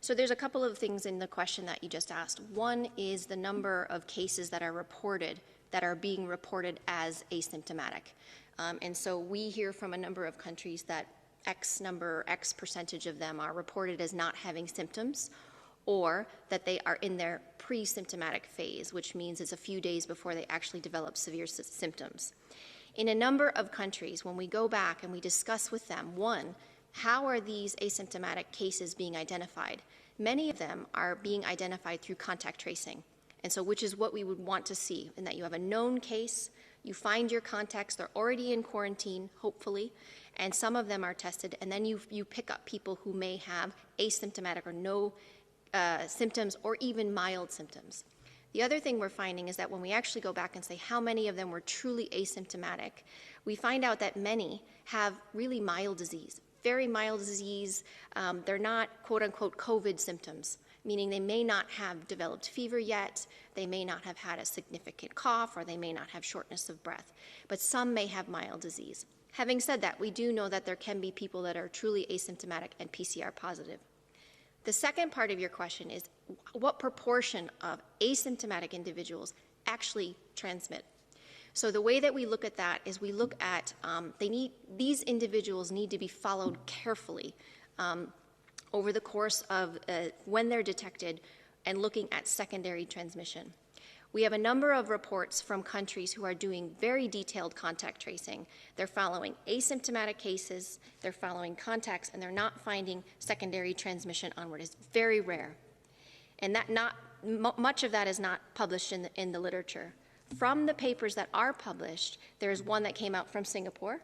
So there's a couple of things in the question that you just asked. One is the number of cases that are reported that are being reported as asymptomatic. And so we hear from a number of countries that X percentage of them are reported as not having symptoms, or that they are in their pre-symptomatic phase, which means it's a few days before they actually develop severe symptoms. In a number of countries, when we go back and we discuss with them, one, how are these asymptomatic cases being identified? Many of them are being identified through contact tracing, and so which is what we would want to see, in that you have a known case, you find your contacts, they're already in quarantine, hopefully, and some of them are tested, and then you pick up people who may have asymptomatic or no symptoms or even mild symptoms. The other thing we're finding is that when we actually go back and say how many of them were truly asymptomatic, we find out that many have really mild disease, very mild disease. They're not quote-unquote COVID symptoms, meaning they may not have developed fever yet, they may not have had a significant cough, or they may not have shortness of breath, but some may have mild disease. Having said that, we do know that there can be people that are truly asymptomatic and PCR positive. The second part of your question is what proportion of asymptomatic individuals actually transmit. So the way that we look at that is we look at these individuals need to be followed carefully over the course of when they're detected and looking at secondary transmission. We have a number of reports from countries who are doing very detailed contact tracing. They're following asymptomatic cases, they're following contacts, and they're not finding secondary transmission onward. It's very rare. And much of that is not published in the literature. From the papers that are published, there's one that came out from Singapore,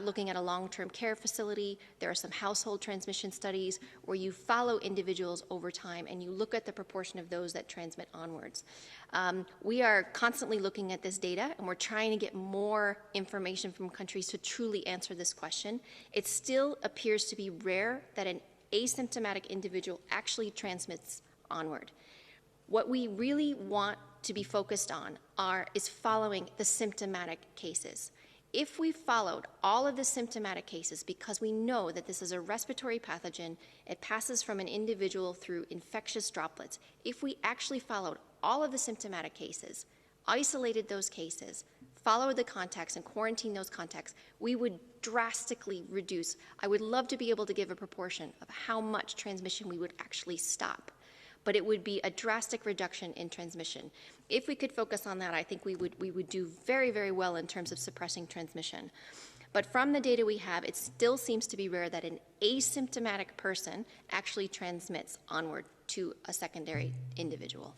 looking at a long-term care facility. There are some household transmission studies where you follow individuals over time and you look at the proportion of those that transmit onwards. We are constantly looking at this data, and we're trying to get more information from countries to truly answer this question. It still appears to be rare that an asymptomatic individual actually transmits onward. What we really want to be focused on is following the symptomatic cases. If we followed all of the symptomatic cases, because we know that this is a respiratory pathogen, it passes from an individual through infectious droplets. If we actually followed all of the symptomatic cases, isolated those cases, followed the contacts and quarantined those contacts, we would drastically reduce. I would love to be able to give a proportion of how much transmission we would actually stop, but it would be a drastic reduction in transmission. If we could focus on that, I think we would do very, very well in terms of suppressing transmission. But from the data we have, it still seems to be rare that an asymptomatic person actually transmits onward to a secondary individual.